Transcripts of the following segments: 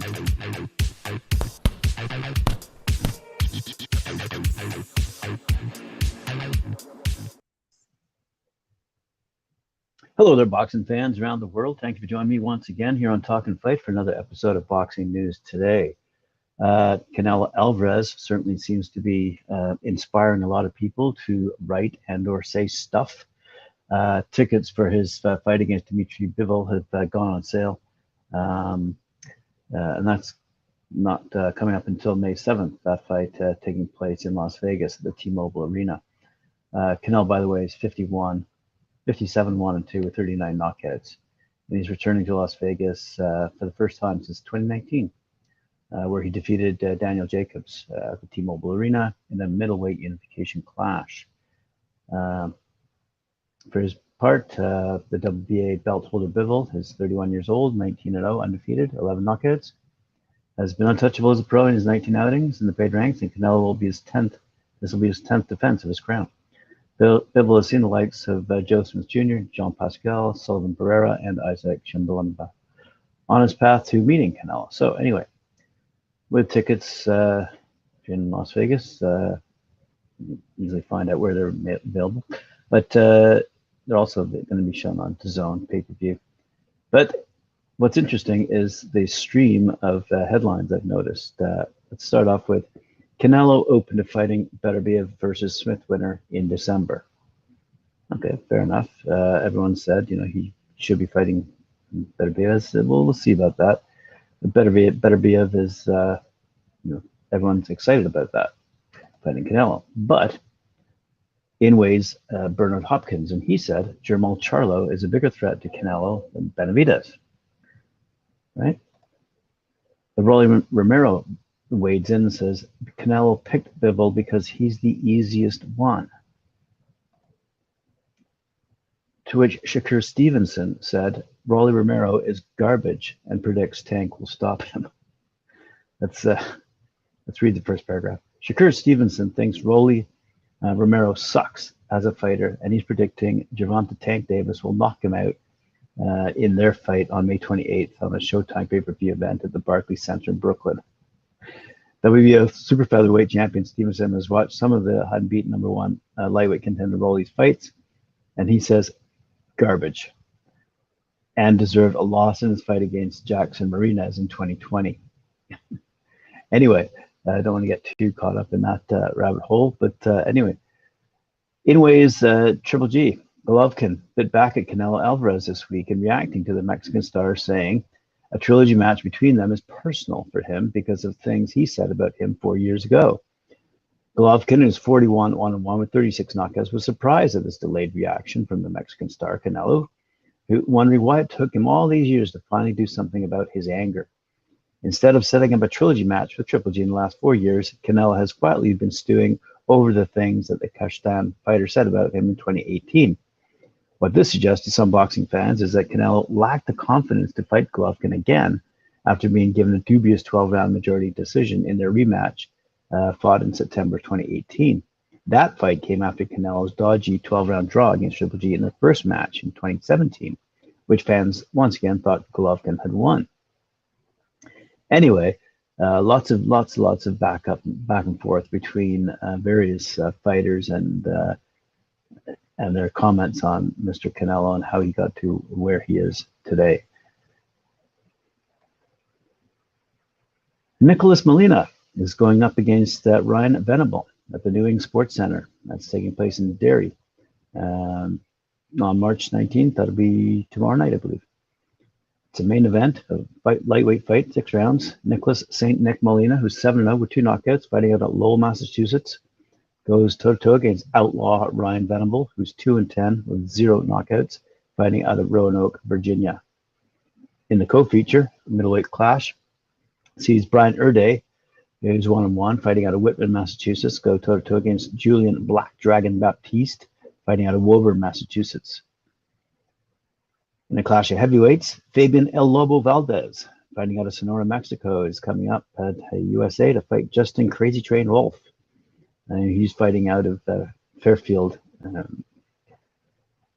Hello there, boxing fans around the world. Thank you for joining me once again here on Talkin' Fight for another episode of Boxing News Today. Canelo Alvarez certainly seems to be inspiring a lot of people to write and or say stuff. Tickets for his fight against Dmitri Bivol have gone on sale. And that's not coming up until May 7th, that fight taking place in Las Vegas at the T-Mobile Arena. Canelo, by the way, is 57-1-2 with 39 knockouts. And he's returning to Las Vegas for the first time since 2019, where he defeated Daniel Jacobs at the T-Mobile Arena in a middleweight unification clash. For his part, the WBA belt holder Bivol is 31 years old, 19-0, undefeated, 11 knockouts, has been untouchable as a pro in his 19 outings in the paid ranks, and Canelo will be his 10th. This will be his 10th defense of his crown. Bivol has seen the likes of Joe Smith Jr., Jean Pascal, Sullivan Barrera, and Isaac Chamberlain on his path to meeting Canelo. So anyway, with tickets in Las Vegas, easily find out where they're available. But they're also going to be shown on DAZN pay-per-view. But what's interesting is the stream of headlines I've noticed. Let's start off with Canelo open to fighting Beterbiev versus Smith winner in December. Okay, fair enough. Everyone said, he should be fighting Beterbiev. I said, well, we'll see about that. Beterbiev is, everyone's excited about that, fighting Canelo. But in ways, Bernard Hopkins, and he said Jermall Charlo is a bigger threat to Canelo than Benavidez. Right? The Romero wades in and says Canelo picked Bivol because he's the easiest one. To which Shakur Stevenson said Rolly Romero is garbage and predicts Tank will stop him. Let's read the first paragraph. Shakur Stevenson thinks Rolly Romero sucks as a fighter, and he's predicting Gervonta Tank Davis will knock him out in their fight on May 28th on a Showtime pay-per-view event at the Barclays Center in Brooklyn. WBO super featherweight champion Stevenson has watched some of the unbeaten number one lightweight contender Rolly's fights, and he says garbage, and deserved a loss in his fight against Jackson Marinez in 2020. Anyway, I don't want to get too caught up in that rabbit hole, but anyway, in ways, Triple G, Golovkin, bit back at Canelo Alvarez this week in reacting to the Mexican star saying a trilogy match between them is personal for him because of things he said about him 4 years ago. Golovkin, who's 41-1-1 with 36 knockouts, was surprised at this delayed reaction from the Mexican star Canelo, wondering why it took him all these years to finally do something about his anger. Instead of setting up a trilogy match with Triple G in the last 4 years, Canelo has quietly been stewing over the things that the Kazakhstan fighter said about him in 2018. What this suggests to some boxing fans is that Canelo lacked the confidence to fight Golovkin again after being given a dubious 12-round majority decision in their rematch fought in September 2018. That fight came after Canelo's dodgy 12-round draw against Triple G in their first match in 2017, which fans once again thought Golovkin had won. Anyway, lots of back and forth between various fighters and their comments on Mr. Canelo and how he got to where he is today. Nicholas Molina is going up against Ryan Venable at the New England Sports Center. That's taking place in Derry on March 19th. That'll be tomorrow night, I believe. It's a main event, a lightweight fight, 6 rounds. Nicholas St. Nick Molina, who's 7-0 with 2 knockouts, fighting out at Lowell, Massachusetts, goes toe-to-toe against outlaw Ryan Venable, who's 2-10 with 0 knockouts, fighting out of Roanoke, Virginia. In the co-feature, middleweight clash, sees Brian Erday, who's 1-1, fighting out of Whitman, Massachusetts, go toe-to-toe against Julian Black Dragon Baptiste, fighting out of Woburn, Massachusetts. In a clash of heavyweights, Fabian El Lobo Valdez, fighting out of Sonora, Mexico, is coming up at USA to fight Justin Crazy Train Wolf. He's fighting out of Fairfield.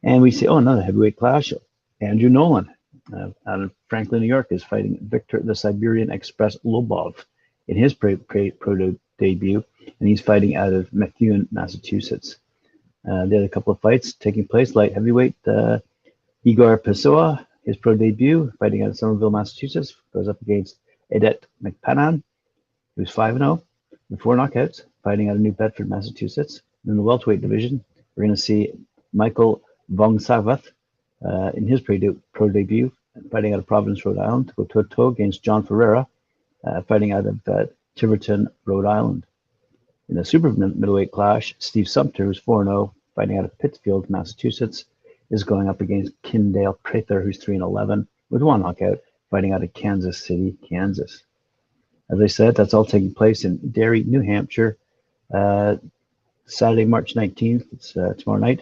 And we see, another heavyweight clash. Andrew Nolan out of Franklin, New York, is fighting Victor the Siberian Express Lobov in his pro debut, and he's fighting out of Methuen, Massachusetts. They had a couple of fights taking place. Light heavyweight Igor Pessoa, his pro debut, fighting out of Somerville, Massachusetts, goes up against Edet McPanan, who's 5-0 with 4 knockouts, fighting out of New Bedford, Massachusetts. In the welterweight division, we're going to see Michael Vongsavath in his pro debut, fighting out of Providence, Rhode Island, to go toe-to-toe against John Ferreira, fighting out of Tiverton, Rhode Island. In the super middleweight clash, Steve Sumter, who's 4-0, fighting out of Pittsfield, Massachusetts, is going up against Kindale Prather, who's 3-11, with 1 knockout, fighting out of Kansas City, Kansas. As I said, that's all taking place in Derry, New Hampshire, Saturday, March 19th. It's tomorrow night,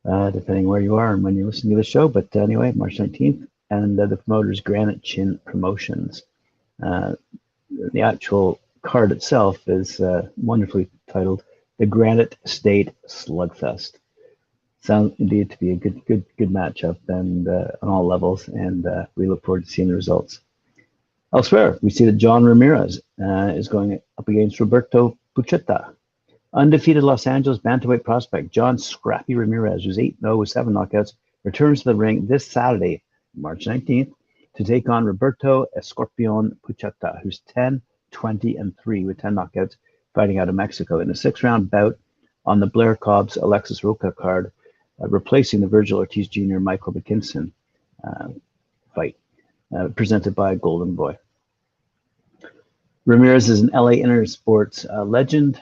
depending where you are and when you're listening to the show. But anyway, March 19th. And the promoter is Granite Chin Promotions. The actual card itself is wonderfully titled the Granite State Slugfest. Sounds indeed to be a good matchup, and on all levels, and we look forward to seeing the results. Elsewhere, we see that John Ramirez is going up against Roberto Puchetta. Undefeated Los Angeles bantamweight prospect John Scrappy Ramirez, who's 8-0 with 7 knockouts, returns to the ring this Saturday, March 19th, to take on Roberto Escorpion Puchetta, who's 10-20-3 with 10 knockouts, fighting out of Mexico in a 6-round bout on the Blair Cobbs Alexis Roca card, replacing the Virgil Ortiz Jr. Michael McKinson fight, presented by Golden Boy. Ramirez is an LA Intersports legend.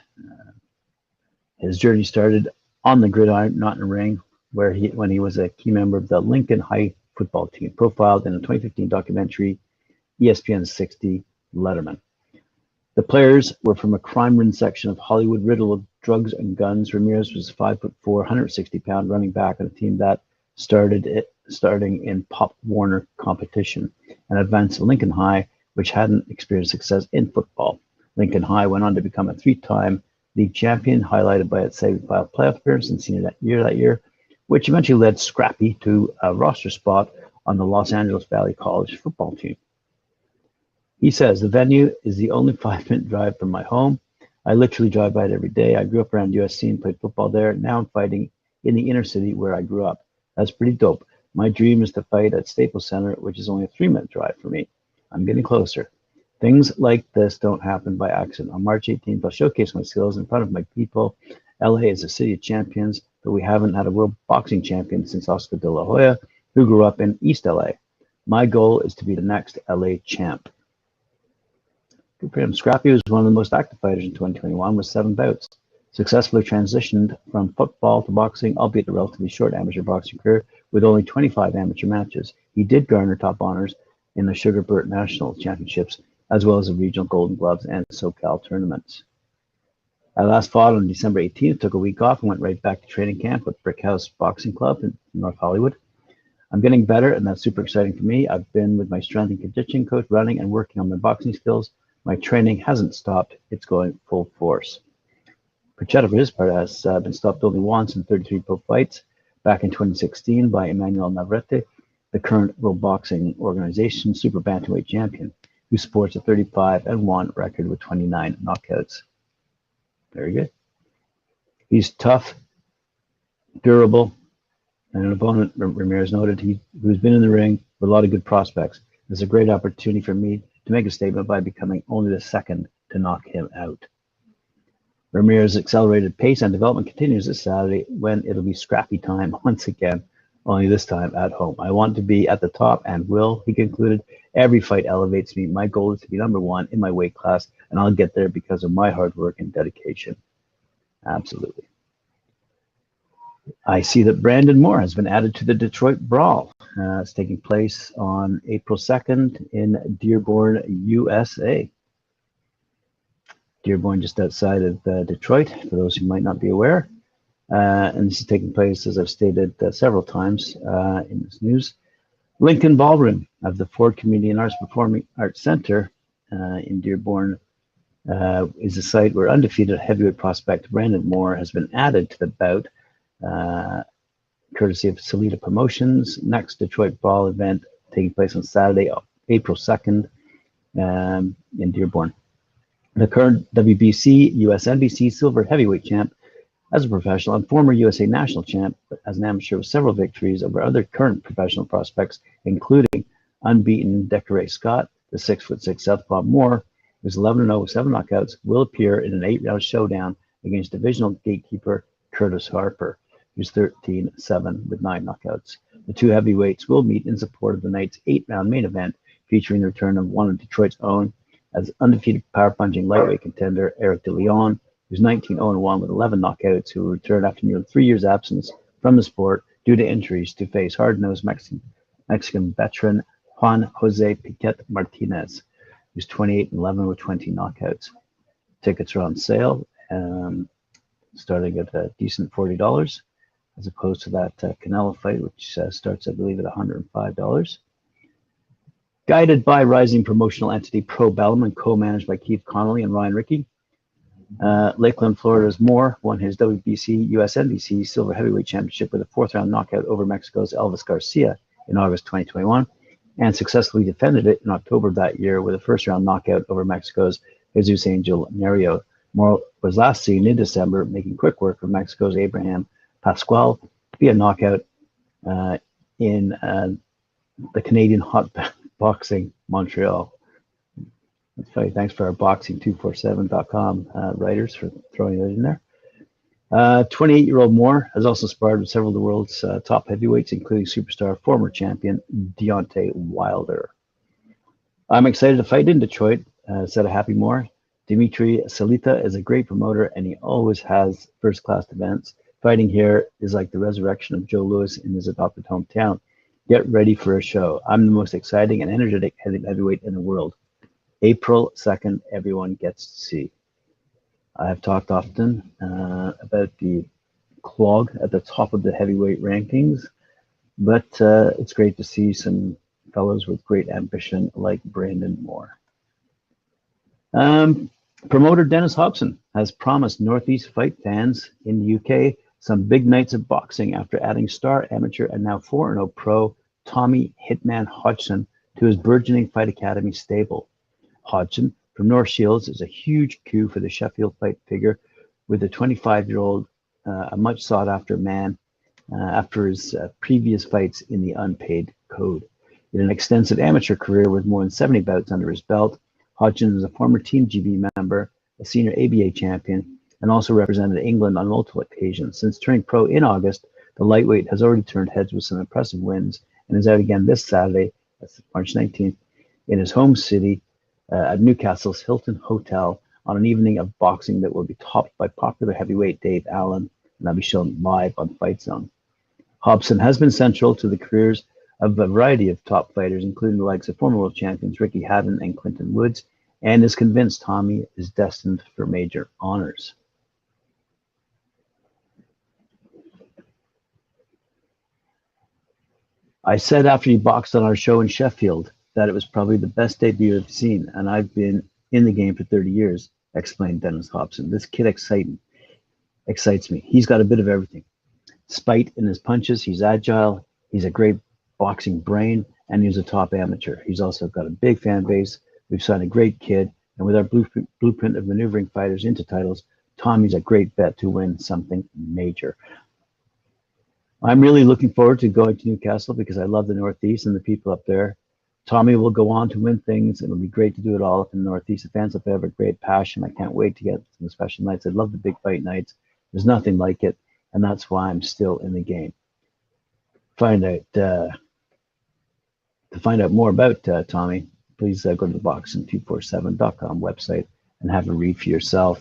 His journey started on the gridiron, not in a ring, when he was a key member of the Lincoln High football team, profiled in a 2015 documentary, ESPN 60, Letterman. The players were from a crime-ridden section of Hollywood riddled with drugs and guns. Ramirez was 5'4", 160-pound running back on a team that starting in Pop Warner competition and advanced to Lincoln High, which hadn't experienced success in football. Lincoln High went on to become a 3-time league champion, highlighted by its semi-final playoff appearance in senior that year, which eventually led Scrappy to a roster spot on the Los Angeles Valley College football team. He says, the venue is the only 5-minute drive from my home. I literally drive by it every day. I grew up around USC and played football there. Now I'm fighting in the inner city where I grew up. That's pretty dope. My dream is to fight at Staples Center, which is only a 3-minute drive for me. I'm getting closer. Things like this don't happen by accident. On March 18th, I'll showcase my skills in front of my people. LA is a city of champions, but we haven't had a world boxing champion since Oscar de la Hoya, who grew up in East LA. My goal is to be the next LA champ. Good for him. Scrappy was one of the most active fighters in 2021 with 7 bouts. Successfully transitioned from football to boxing, albeit a relatively short amateur boxing career with only 25 amateur matches. He did garner top honors in the Sugar Burt National Championships, as well as the regional Golden Gloves and SoCal tournaments. I last fought on December 18th, took a week off, and went right back to training camp with Brick House Boxing Club in North Hollywood. I'm getting better, and that's super exciting for me. I've been with my strength and conditioning coach running and working on my boxing skills. My training hasn't stopped. It's going full force. Puchetta, for his part, has been stopped only once in 33 pro fights, back in 2016 by Emmanuel Navarrete, the current World Boxing Organization super bantamweight champion, who sports a 35-1 record with 29 knockouts. Very good. He's tough, durable, and an opponent, Ramirez noted, who's been in the ring with a lot of good prospects. It's a great opportunity for me to make a statement by becoming only the second to knock him out. Ramirez's accelerated pace and development continues this Saturday, when it'll be scrappy time once again, only this time at home. I want to be at the top and will, he concluded. Every fight elevates me. My goal is to be number 1 in my weight class, and I'll get there because of my hard work and dedication. Absolutely. I see that Brandon Moore has been added to the Detroit Brawl. It's taking place on April 2nd in Dearborn, USA. Dearborn, just outside of Detroit, for those who might not be aware. And this is taking place, as I've stated several times in this news. Lincoln Ballroom of the Ford Community and Arts Performing Arts Center in Dearborn is a site where undefeated heavyweight prospect Brandon Moore has been added to the bout, courtesy of Salida Promotions. Next Detroit Brawl event taking place on Saturday, April 2nd in Dearborn. The current WBC USNBC silver heavyweight champ as a professional and former USA national champ as an amateur with several victories over other current professional prospects, including unbeaten Decoré Scott, the 6'6" Southpaw Moore, who's 11-0 with 7 knockouts, will appear in an 8-round showdown against divisional gatekeeper Curtis Harper, who's 13-7 with 9 knockouts. The two heavyweights will meet in support of the night's 8-round main event, featuring the return of one of Detroit's own as undefeated power-punching lightweight contender Eric De Leon, who's 19-0-1 with 11 knockouts, who will return after nearly 3 years' absence from the sport due to injuries to face hard-nosed Mexican veteran Juan Jose Piquet Martinez, who's 28-11 with 20 knockouts. Tickets are on sale, starting at a decent $40, as opposed to that Canelo fight, which starts, I believe, at $105. Guided by rising promotional entity Pro Bellum and co-managed by Keith Connolly and Ryan Rickey, Lakeland, Florida's Moore won his WBC USNBC Silver Heavyweight Championship with a 4th-round knockout over Mexico's Elvis Garcia in August 2021, and successfully defended it in October of that year with a 1st-round knockout over Mexico's Jesus Angel Nerio. Moore was last seen in December making quick work of Mexico's Abraham Pascual via knockout in the Canadian Hot Boxing Montreal. That's funny. Thanks for our boxing247.com writers for throwing that in there. 28-year-old Moore has also sparred with several of the world's top heavyweights, including superstar former champion Deontay Wilder. I'm excited to fight in Detroit, said a happy Moore. Dmitri Salita is a great promoter, and he always has first-class events. Fighting here is like the resurrection of Joe Louis in his adopted hometown. Get ready for a show. I'm the most exciting and energetic heavyweight in the world. April 2nd, everyone gets to see. I have talked often about the clog at the top of the heavyweight rankings, but it's great to see some fellows with great ambition like Brandon Moore. Promoter Dennis Hobson has promised Northeast fight fans in the UK some big nights of boxing after adding star amateur and now 4-0 pro Tommy Hitman Hodgson to his burgeoning Fight Academy stable. Hodgson from North Shields is a huge coup for the Sheffield fight figure, with the 25-year-old a much sought-after man after his previous fights in the unpaid code. In an extensive amateur career with more than 70 bouts under his belt, Hodgson is a former Team GB member, a senior ABA champion, and also represented England on multiple occasions. Since turning pro in August, the lightweight has already turned heads with some impressive wins and is out again this Saturday, that's March 19th, in his home city at Newcastle's Hilton Hotel on an evening of boxing that will be topped by popular heavyweight Dave Allen, and that'll be shown live on Fight Zone. Hobson has been central to the careers of a variety of top fighters, including the likes of former world champions Ricky Hatton and Clinton Woods, and is convinced Tommy is destined for major honors. I said after he boxed on our show in Sheffield that it was probably the best debut I've seen, and I've been in the game for 30 years, explained Dennis Hobson. This kid excites me. He's got a bit of everything. Spite in his punches, he's agile, he's a great boxing brain, and he's a top amateur. He's also got a big fan base. We've signed a great kid, and with our blueprint of maneuvering fighters into titles, Tommy's a great bet to win something major. I'm really looking forward to going to Newcastle because I love the Northeast and the people up there. Tommy will go on to win things. It'll be great to do it all up in the Northeast. The fans up there have a great passion. I can't wait to get to the special nights. I love the big fight nights. There's nothing like it, and that's why I'm still in the game. To find out more about Tommy, please go to the boxing247.com website and have a read for yourself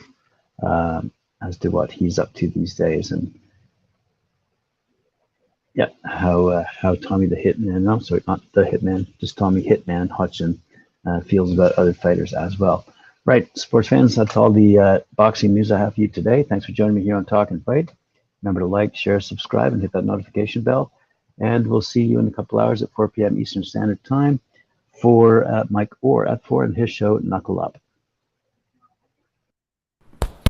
as to what he's up to these days, and yeah, how Tommy the Hitman, no, sorry, not the Hitman, just Tommy Hitman Hodgson feels about other fighters as well. Right, sports fans, that's all the boxing news I have for you today. Thanks for joining me here on Talk and Fight. Remember to like, share, subscribe, and hit that notification bell. And we'll see you in a couple hours at 4 p.m. Eastern Standard Time for Mike Orr at 4 and his show, Knuckle Up.